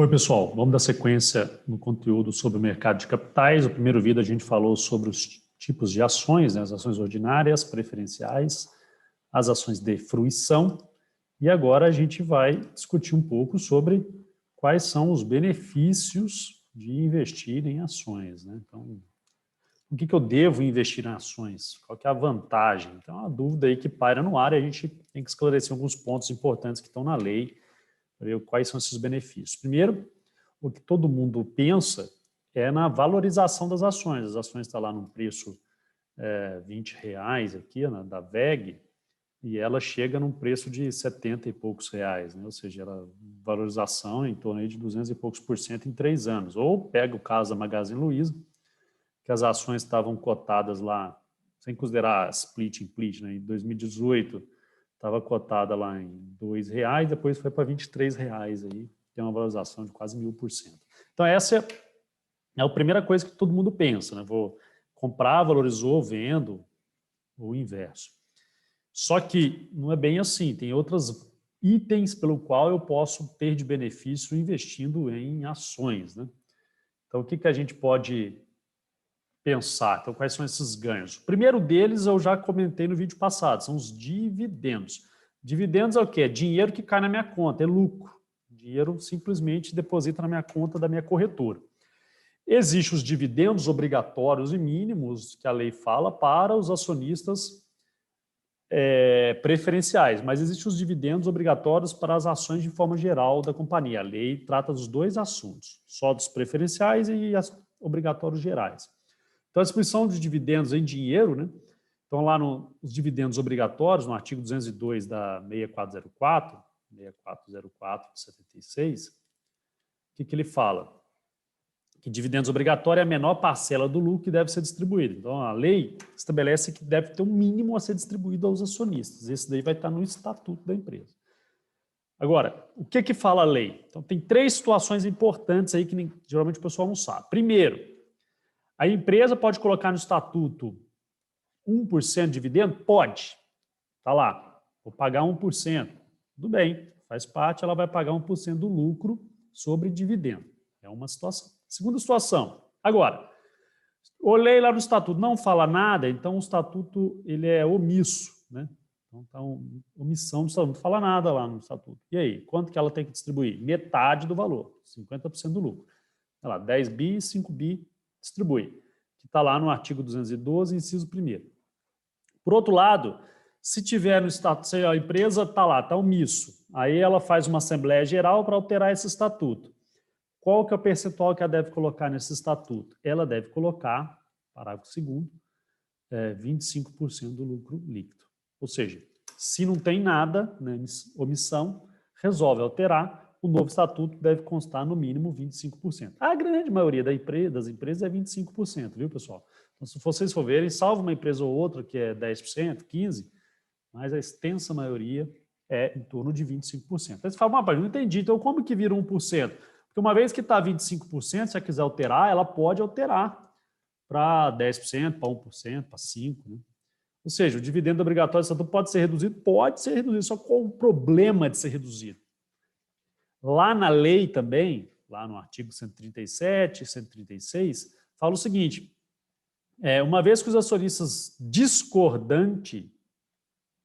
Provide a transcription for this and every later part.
Oi, pessoal. Vamos dar sequência no conteúdo sobre o mercado de capitais. No primeiro vídeo a gente falou sobre os tipos de ações, né? As ações ordinárias, preferenciais, as ações de fruição. E agora a gente vai discutir um pouco sobre quais são os benefícios de investir em ações, né? Então, o que eu devo investir em ações? Qual que é a vantagem? Então, é uma dúvida aí que paira no ar e a gente tem que esclarecer alguns pontos importantes que estão na lei, para ver quais são esses benefícios. Primeiro, o que todo mundo pensa é na valorização das ações. As ações estão lá num preço R$20 aqui, né, da VEG, e ela chega num preço de 70 e poucos reais, né? Ou seja, ela valorização em torno aí de 200 e poucos por cento em 3 anos. Ou pega o caso da Magazine Luiza, que as ações estavam cotadas lá, sem considerar split, né, em 2018, estava cotada lá em R$2, depois foi para R$23, aí tem uma valorização de quase 1000%. Então essa é a primeira coisa que todo mundo pensa, né? Vou comprar, valorizou, vendo, o inverso. Só que não é bem assim, tem outros itens pelo qual eu posso ter de benefício investindo em ações, né? Então o que a gente pode pensar? Então, quais são esses ganhos? O primeiro deles eu já comentei no vídeo passado, são os dividendos. Dividendos é o quê? É dinheiro que cai na minha conta, é lucro. Dinheiro simplesmente deposita na minha conta da minha corretora. Existem os dividendos obrigatórios e mínimos que a lei fala para os acionistas preferenciais, mas existem os dividendos obrigatórios para as ações de forma geral da companhia. A lei trata dos dois assuntos, só dos preferenciais e as obrigatórios gerais. Então, a distribuição de dividendos em dinheiro, né? Então, lá nos dividendos obrigatórios, no artigo 202 da 6404 de 76, o que ele fala? Que dividendos obrigatórios é a menor parcela do lucro que deve ser distribuída. Então, a lei estabelece que deve ter um mínimo a ser distribuído aos acionistas. Esse daí vai estar no estatuto da empresa. Agora, o que fala a lei? Então, tem 3 situações importantes aí que geralmente o pessoal não sabe. Primeiro, a empresa pode colocar no estatuto 1% de dividendo? Pode. Está lá. Vou pagar 1%. Tudo bem. Faz parte, ela vai pagar 1% do lucro sobre dividendo. É uma situação. Segunda situação. Agora, olhei lá no estatuto, não fala nada, então o estatuto ele é omisso, né? Então, omissão do estatuto, não fala nada lá no estatuto. E aí, quanto que ela tem que distribuir? Metade do valor, 50% do lucro. Olha lá, 10 bi, 5 bi, distribui, que está lá no artigo 212, inciso 1º. Por outro lado, se tiver no estatuto, se a empresa está lá, está omisso, aí ela faz uma assembleia geral para alterar esse estatuto. Qual que é o percentual que ela deve colocar nesse estatuto? Ela deve colocar, parágrafo 2º, 25% do lucro líquido. Ou seja, se não tem nada, né, omissão, resolve alterar, o novo estatuto deve constar no mínimo 25%. A grande maioria das empresas é 25%, viu, pessoal? Então, se vocês for verem, salvo uma empresa ou outra que é 10%, 15%, mas a extensa maioria é em torno de 25%. Aí você fala, mas não entendi, então como que vira 1%? Porque uma vez que está 25%, se ela quiser alterar, ela pode alterar para 10%, para 1%, para 5%. Né? Ou seja, o dividendo obrigatório do estatuto pode ser reduzido? Pode ser reduzido, só qual o problema de ser reduzido? Lá na lei também, lá no artigo 137, 136, fala o seguinte, uma vez que os acionistas discordantes,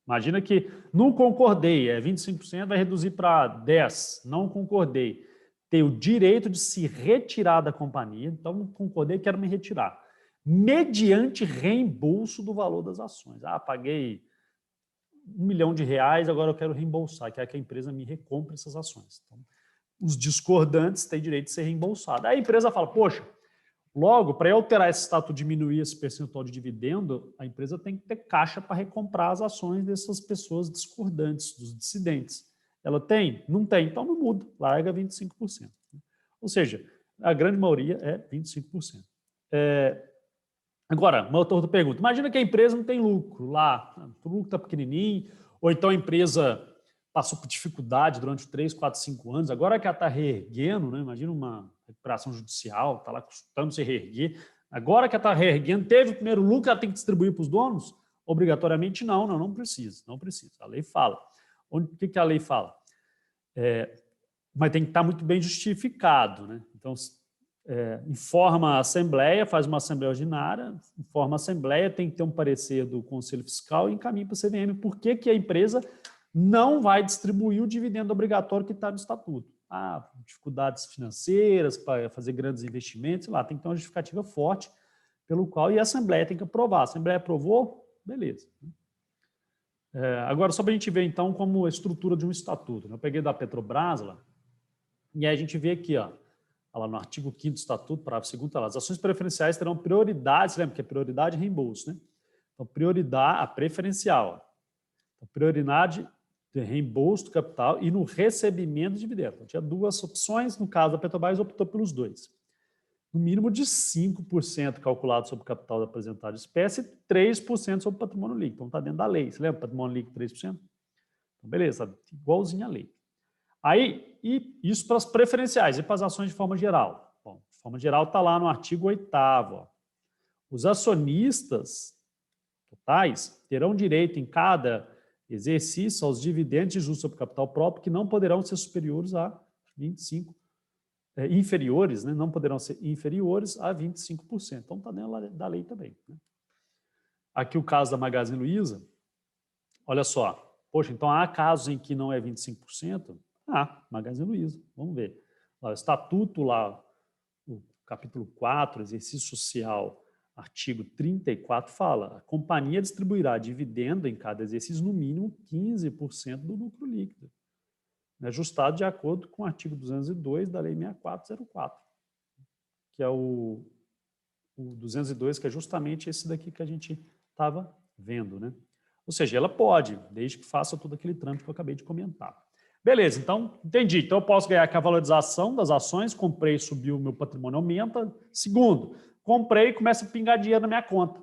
imagina que não concordei, 25%, vai reduzir para 10%, não concordei, tem o direito de se retirar da companhia, então não concordei, quero me retirar, mediante reembolso do valor das ações. Ah, paguei R$1 milhão, agora eu quero reembolsar, quero que a empresa me recompre essas ações. Então, os discordantes têm direito de ser reembolsados. Aí a empresa fala, poxa, logo, para eu alterar esse status, diminuir esse percentual de dividendo, a empresa tem que ter caixa para recomprar as ações dessas pessoas discordantes, dos dissidentes. Ela tem? Não tem, então não muda, larga 25%. Ou seja, a grande maioria é 25%. Agora, uma outra pergunta. Imagina que a empresa não tem lucro lá, o lucro está pequenininho, ou então a empresa passou por dificuldade durante 3, 4, 5 anos, agora que ela está reerguendo, né? Imagina uma recuperação judicial, está lá custando se reerguer, agora que ela está reerguendo, teve o primeiro lucro, ela tem que distribuir para os donos? Obrigatoriamente não precisa, não precisa. A lei fala. O que a lei fala? mas tem que estar muito bem justificado, né? Então, informa a Assembleia, faz uma Assembleia Ordinária, informa a Assembleia, tem que ter um parecer do Conselho Fiscal e encaminha para a CVM por que a empresa não vai distribuir o dividendo obrigatório que está no Estatuto. Dificuldades financeiras para fazer grandes investimentos, sei lá, tem que ter uma justificativa forte pelo qual e a Assembleia tem que aprovar. A Assembleia aprovou, beleza. Agora, só para a gente ver, então, como a estrutura de um estatuto. Eu peguei da Petrobras lá, e aí a gente vê aqui, ó, lá no artigo 5º do Estatuto, parágrafo 2º, tá lá, as ações preferenciais terão prioridade, você lembra que é prioridade e reembolso, né? Então, prioridade, a preferencial, a prioridade de reembolso do capital e no recebimento de dividendo. Então, tinha duas opções, no caso da Petrobras, optou pelos dois. No mínimo de 5% calculado sobre o capital apresentado de espécie e 3% sobre o patrimônio líquido. Então, está dentro da lei. Você lembra? Patrimônio líquido 3%? Então, beleza, tá igualzinho à lei. Aí, e isso para as preferenciais e para as ações de forma geral. Bom, de forma geral está lá no artigo 8º. Os acionistas totais terão direito em cada exercício aos dividendos de juros sobre capital próprio que não poderão ser superiores a 25%. Inferiores, né, não poderão ser inferiores a 25%. Então, está dentro da lei também. Né? Aqui o caso da Magazine Luiza, olha só, poxa, então há casos em que não é 25%? Magazine Luiza, vamos ver. O estatuto lá, o capítulo 4, exercício social, artigo 34, fala, a companhia distribuirá dividendo em cada exercício no mínimo 15% do lucro líquido, ajustado de acordo com o artigo 202 da Lei 6404, que é o 202, que é justamente esse daqui que a gente estava vendo, né? Ou seja, ela pode, desde que faça todo aquele trâmite que eu acabei de comentar. Beleza, então, entendi. Então, eu posso ganhar com a valorização das ações, comprei, subiu, meu patrimônio aumenta. Segundo, comprei e começa a pingar dinheiro na minha conta.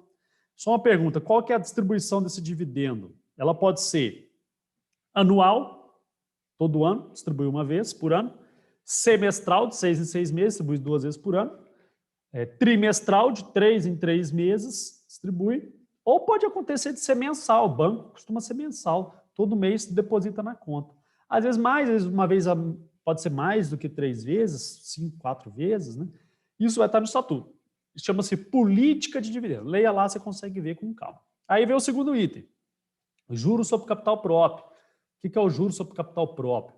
Só uma pergunta, qual que é a distribuição desse dividendo? Ela pode ser anual, todo ano, distribui uma vez por ano, semestral, de 6 em 6 meses, distribui 2 vezes por ano, trimestral, de 3 em 3 meses, distribui, ou pode acontecer de ser mensal, o banco costuma ser mensal, todo mês deposita na conta. Às vezes mais, às vezes uma vez, pode ser mais do que 3 vezes, 5, 4 vezes, né? Isso vai estar no estatuto. Chama-se política de dividendo. Leia lá, você consegue ver com calma. Aí vem o segundo item, juros sobre capital próprio. O que é o juros sobre capital próprio?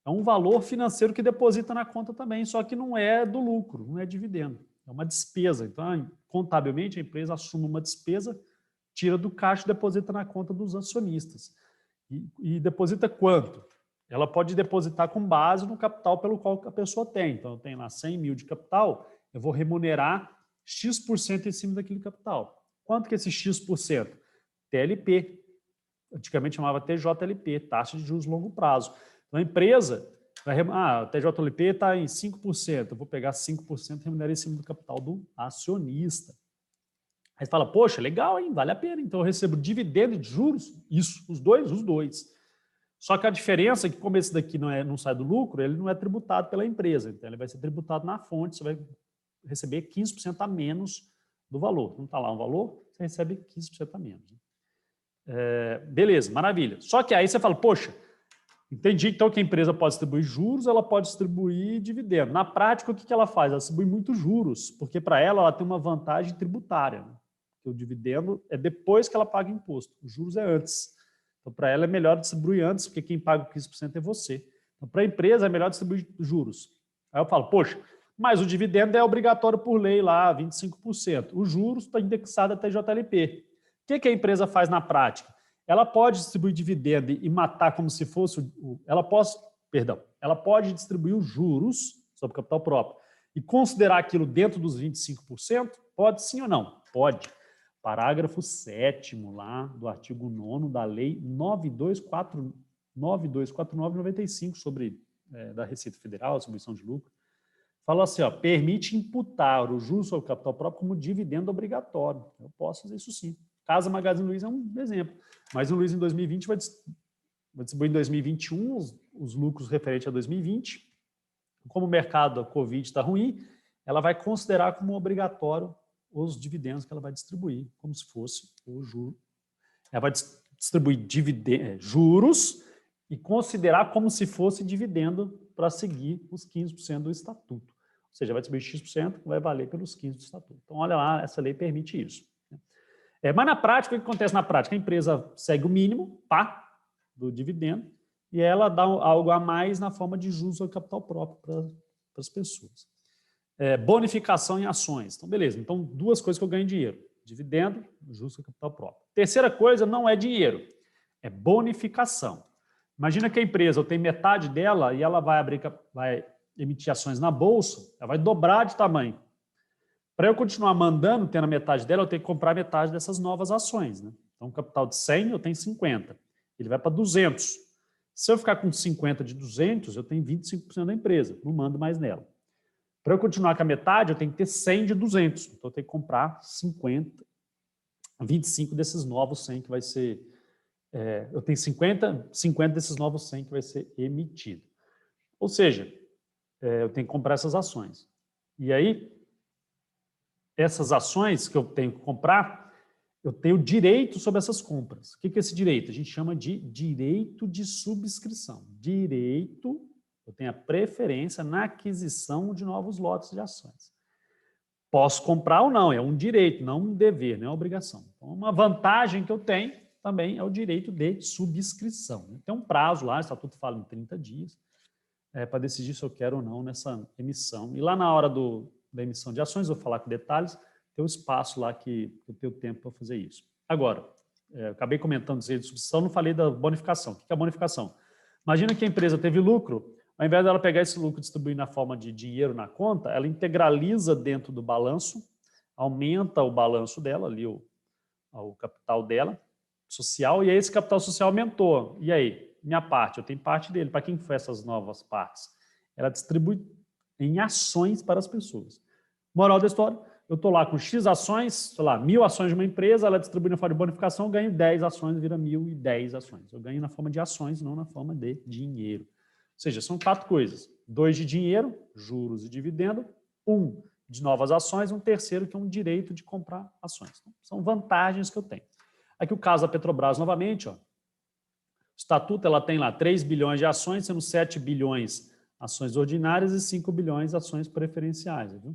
É um valor financeiro que deposita na conta também, só que não é do lucro, não é dividendo. É uma despesa. Então, contabilmente, a empresa assume uma despesa, tira do caixa e deposita na conta dos acionistas. E deposita quanto? Ela pode depositar com base no capital pelo qual a pessoa tem. Então, eu tenho lá 100 mil de capital, eu vou remunerar X% em cima daquele capital. Quanto que é esse X%? TLP. Antigamente chamava TJLP, taxa de juros longo prazo. Então, a empresa vai a TJLP está em 5%, eu vou pegar 5% e remunerar em cima do capital do acionista. Aí você fala, poxa, legal, hein? Vale a pena. Então, eu recebo dividendo de juros, isso, os dois. Só que a diferença é que, como esse daqui não sai do lucro, ele não é tributado pela empresa. Então, ele vai ser tributado na fonte, você vai receber 15% a menos do valor. Não está lá um valor, você recebe 15% a menos. Beleza, maravilha. Só que aí você fala, poxa, entendi então que a empresa pode distribuir juros, ela pode distribuir dividendo. Na prática, o que ela faz? Ela distribui muitos juros, porque para ela tem uma vantagem tributária. Né? Porque o dividendo é depois que ela paga imposto, os juros é antes. Então, para ela é melhor distribuir antes, porque quem paga 15% é você. Então, para a empresa é melhor distribuir juros. Aí eu falo, poxa, mas o dividendo é obrigatório por lei lá, 25%. Os juros está indexado até JLP. O que a empresa faz na prática? Ela pode distribuir dividendo e matar como se fosse ela pode distribuir os juros sobre capital próprio e considerar aquilo dentro dos 25%? Pode sim ou não? Pode. Parágrafo 7º lá do artigo 9º da lei 9249/95 sobre da Receita Federal, distribuição de lucro. Fala assim, permite imputar o juros sobre capital próprio como dividendo obrigatório. Eu posso fazer isso sim. Casa Magazine Luiza é um exemplo. Magazine Luiza em 2020 vai distribuir em 2021 os lucros referentes a 2020. Como o mercado da Covid está ruim, ela vai considerar como obrigatório os dividendos que ela vai distribuir, como se fosse o juro. Ela vai distribuir juros e considerar como se fosse dividendo para seguir os 15% do estatuto. Ou seja, vai distribuir X%, vai valer pelos 15% do estatuto. Então, olha lá, essa lei permite isso. Mas na prática, o que acontece na prática? A empresa segue o mínimo, tá, do dividendo, e ela dá algo a mais na forma de juros ao capital próprio para as pessoas. Bonificação em ações. Então, beleza. Então, duas coisas que eu ganho dinheiro. Dividendo, juros ao capital próprio. Terceira coisa não é dinheiro, é bonificação. Imagina que a empresa, eu tenho metade dela e ela vai emitir ações na bolsa, ela vai dobrar de tamanho. Para eu continuar mandando, tendo a metade dela, eu tenho que comprar metade dessas novas ações, né? Então, um capital de 100, eu tenho 50. Ele vai para 200. Se eu ficar com 50 de 200, eu tenho 25% da empresa, não mando mais nela. Para eu continuar com a metade, eu tenho que ter 100 de 200. Então, eu tenho que comprar 25 desses novos 100 que vai ser... eu tenho 50 desses novos 100 que vai ser emitido. Ou seja, eu tenho que comprar essas ações. E aí, essas ações que eu tenho que comprar, eu tenho direito sobre essas compras. O que é esse direito? A gente chama de direito de subscrição. Direito, eu tenho a preferência na aquisição de novos lotes de ações. Posso comprar ou não, é um direito, não um dever, não é uma obrigação. Então, uma vantagem que eu tenho também é o direito de subscrição. Tem um prazo lá, o estatuto fala em 30 dias, para decidir se eu quero ou não nessa emissão. E lá na hora da emissão de ações, eu vou falar com detalhes, tem um espaço lá que eu tenho tempo para fazer isso. Agora, eu acabei comentando o direito de subscrição, não falei da bonificação. O que é a bonificação? Imagina que a empresa teve lucro, ao invés dela pegar esse lucro e distribuir na forma de dinheiro na conta, ela integraliza dentro do balanço, aumenta o balanço dela, ali o capital dela, social, e aí esse capital social aumentou. E aí? Minha parte, eu tenho parte dele. Para quem foi essas novas partes? Ela distribui em ações para as pessoas. Moral da história, eu estou lá com X ações, sei lá, 1.000 ações de uma empresa, ela distribui na forma de bonificação, eu ganho 10 ações, vira 1.010 ações. Eu ganho na forma de ações, não na forma de dinheiro. Ou seja, são 4 coisas. 2 de dinheiro, juros e dividendo, 1 de novas ações, um terceiro que é um direito de comprar ações. Então, são vantagens que eu tenho. Aqui o caso da Petrobras, novamente, ó. O estatuto ela tem lá 3 bilhões de ações, sendo 7 bilhões ações ordinárias e 5 bilhões ações preferenciais. Viu?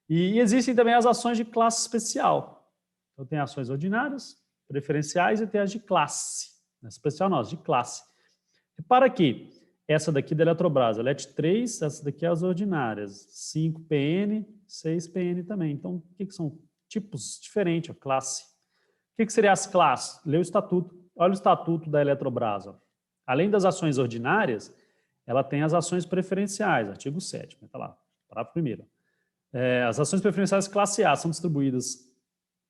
E existem também as ações de classe especial. Então, tem ações ordinárias, preferenciais e tem as de classe. Especial não, as de classe. Repara aqui, essa daqui da Eletrobras, ela é de 3, essa daqui é as ordinárias. 5 PN, 6 PN também. Então, o que são? Tipos diferentes, ó, classe. O que seriam as classes? Lê o estatuto. Olha o estatuto da Eletrobras. Ó. Além das ações ordinárias, ela tem as ações preferenciais, artigo 7º. Está lá, parágrafo 1º. As ações preferenciais classe A são distribuídas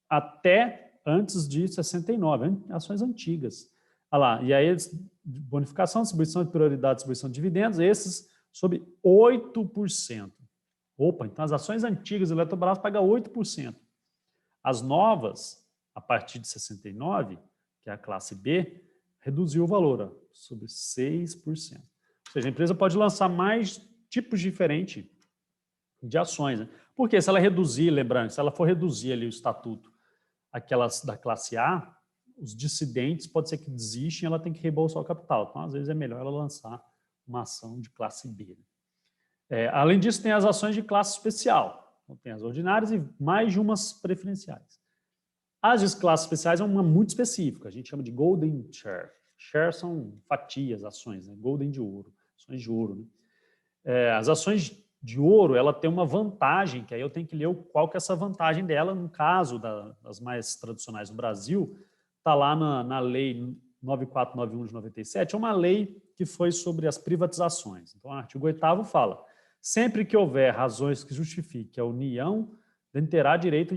até antes de 69, ações antigas. Olha lá, e aí, bonificação, distribuição de prioridade, distribuição de dividendos, esses sob 8%. Opa, então as ações antigas da Eletrobras pagam 8%. As novas, a partir de 69, que é a classe B, reduziu o valor, ó, sobre 6%. Ou seja, a empresa pode lançar mais tipos diferentes de ações. Né? Porque se ela reduzir, lembrando, se ela for reduzir ali o estatuto, aquelas da classe A, os dissidentes pode ser que desistem e ela tem que reembolsar o capital. Então, às vezes, é melhor ela lançar uma ação de classe B. Além disso, tem as ações de classe especial. Então, tem as ordinárias e mais de umas preferenciais. As de classe especiais é uma muito específica, a gente chama de Golden Share. Share são fatias, ações, né? Golden de ouro, ações de ouro. Né? As ações de ouro, ela tem uma vantagem, que aí eu tenho que ler qual que é essa vantagem dela, no caso das mais tradicionais no Brasil, está lá na lei 9491 de 97, é uma lei que foi sobre as privatizações. Então, o artigo 8º fala, sempre que houver razões que justifiquem a União, terá direito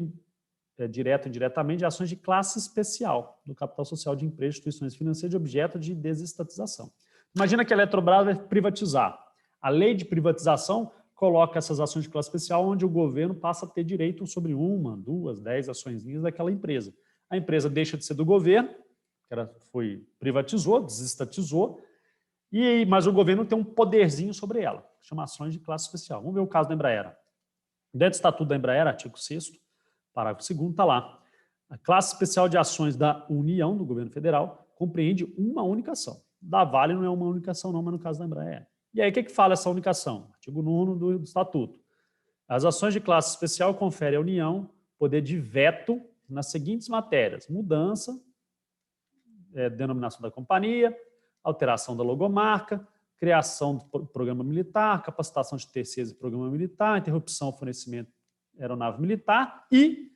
direto ou indiretamente, de ações de classe especial do capital social de empresas e instituições financeiras de objeto de desestatização. Imagina que a Eletrobras vai privatizar. A lei de privatização coloca essas ações de classe especial onde o governo passa a ter direito sobre 1, 2, 10 ações daquela empresa. A empresa deixa de ser do governo, que ela privatizou, desestatizou, mas o governo tem um poderzinho sobre ela, que chama ações de classe especial. Vamos ver o caso da Embraer. Dentro do Estatuto da Embraer, artigo 6º, parágrafo 2º, está lá. A classe especial de ações da União, do governo federal, compreende uma única ação. Da Vale não é uma única ação, não, mas no caso da Embraer. E aí, o que fala essa única ação? Artigo 9º do Estatuto. As ações de classe especial conferem à União poder de veto nas seguintes matérias: mudança, denominação da companhia, alteração da logomarca, criação do programa militar, capacitação de terceiros e programa militar, interrupção do fornecimento de aeronave militar e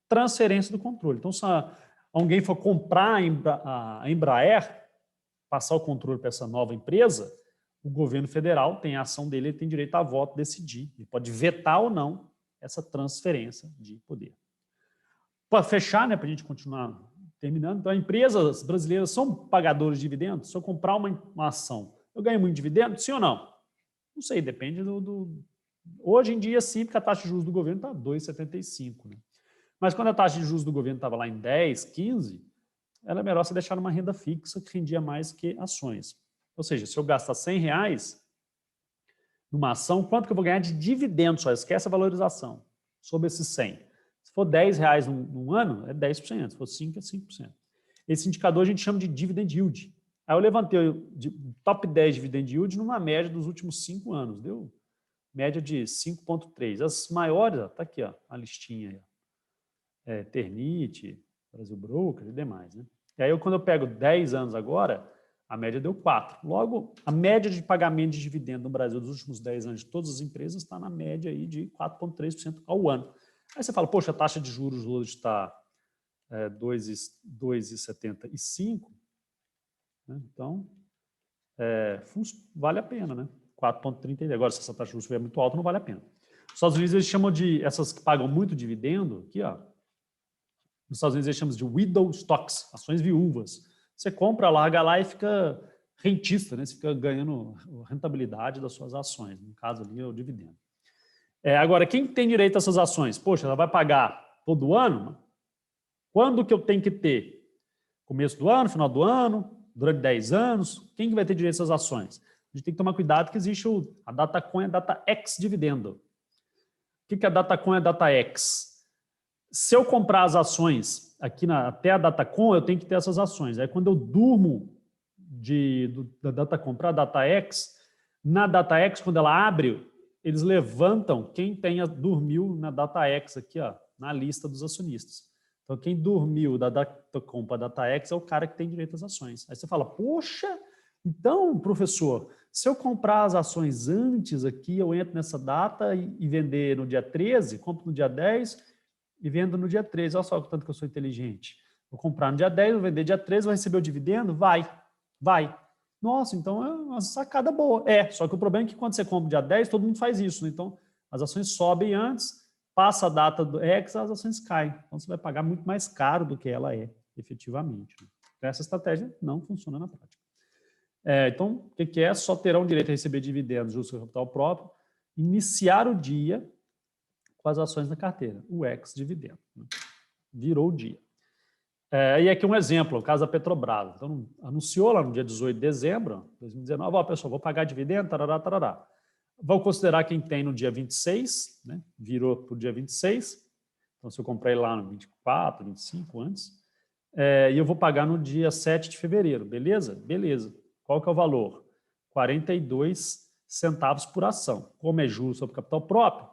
transferência do controle. Então, se alguém for comprar a Embraer, passar o controle para essa nova empresa, o governo federal tem a ação dele, ele tem direito a voto, decidir. Ele pode vetar ou não essa transferência de poder. Para fechar, né, para a gente continuar terminando, então, as empresas brasileiras são pagadoras de dividendos? Se eu comprar uma ação, eu ganho muito dividendo? Sim ou não? Não sei, depende Hoje em dia, sim, porque a taxa de juros do governo está 2,75. Né? Mas quando a taxa de juros do governo estava lá em 10, 15, era melhor você deixar numa renda fixa que rendia mais que ações. Ou seja, se eu gastar R$100 numa ação, quanto que eu vou ganhar de dividendo só? Esquece a valorização sobre esses 100. Se for R$10 num ano, é 10%. Se for 5%, é 5%. Esse indicador a gente chama de dividend yield. Aí eu levantei o top 10 dividend yield numa média dos últimos 5 anos. Deu média de 5,3. As maiores, está aqui, ó, a listinha. Ternit, Brasil Broker e demais. Né? E aí, quando eu pego 10 anos agora, a média deu 4. Logo, a média de pagamento de dividendo no Brasil dos últimos 10 anos de todas as empresas está na média aí de 4,3% ao ano. Aí você fala, poxa, a taxa de juros hoje está 2,75, né? Então, vale a pena, né? 4,30. Agora, se essa taxa de juros estiver muito alta, não vale a pena. Os Estados Unidos, eles chamam de, essas que pagam muito dividendo, aqui, ó, nos Estados Unidos, eles chamam de widow stocks, ações viúvas. Você compra, larga lá e fica rentista, né? Você fica ganhando rentabilidade das suas ações. No caso ali, é o dividendo. Agora, quem tem direito a essas ações? Poxa, ela vai pagar todo ano? Quando que eu tenho que ter? Começo do ano, final do ano, durante 10 anos? Quem que vai ter direito a essas ações? A gente tem que tomar cuidado que existe a DataCon e a DataX dividendo. O que é a DataCon e a DataX? Se eu comprar as ações aqui até a DataCon, eu tenho que ter essas ações. Aí quando eu durmo da DataCon para a DataX, na DataX, quando ela abre, eles levantam quem dormiu na DataX aqui, ó, na lista dos acionistas. Então, quem dormiu da DataCon para a DataX é o cara que tem direito às ações. Aí você fala, poxa, então, professor, se eu comprar as ações antes aqui, eu entro nessa data e vender no dia 13, compro no dia 10 e vendo no dia 13. Olha só o tanto que eu sou inteligente. Vou comprar no dia 10, vou vender dia 13, vou receber o dividendo? Vai. Nossa, então é uma sacada boa. Só que o problema é que quando você compra dia 10, todo mundo faz isso. Né? Então, as ações sobem antes, passa a data do X, as ações caem. Então, você vai pagar muito mais caro do que ela é, efetivamente. Então, essa estratégia não funciona na prática. Então, o que é? Só terão direito a receber dividendos do seu capital próprio, iniciar o dia com as ações na carteira, o ex-dividendo. Né? Virou o dia. E aqui um exemplo, o caso da Petrobras. Então, anunciou lá no dia 18 de dezembro de 2019, pessoal, vou pagar dividendo, tarará, tarará. Vou considerar quem tem no dia 26, né? Virou para o dia 26. Então, se eu comprei lá no 24, 25 antes, e eu vou pagar no dia 7 de fevereiro, beleza? Beleza. Qual que é o valor? 42 centavos por ação. Como é juros sobre capital próprio,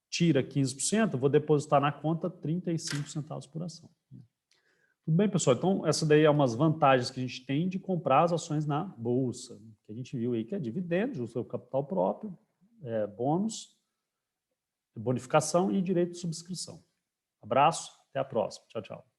tira 15%, vou depositar na conta 35 centavos por ação. Tudo bem, pessoal? Então, essa daí é umas vantagens que a gente tem de comprar as ações na Bolsa, que a gente viu aí que é dividendo, juros sobre capital próprio, bônus, bonificação e direito de subscrição. Abraço, até a próxima. Tchau, tchau.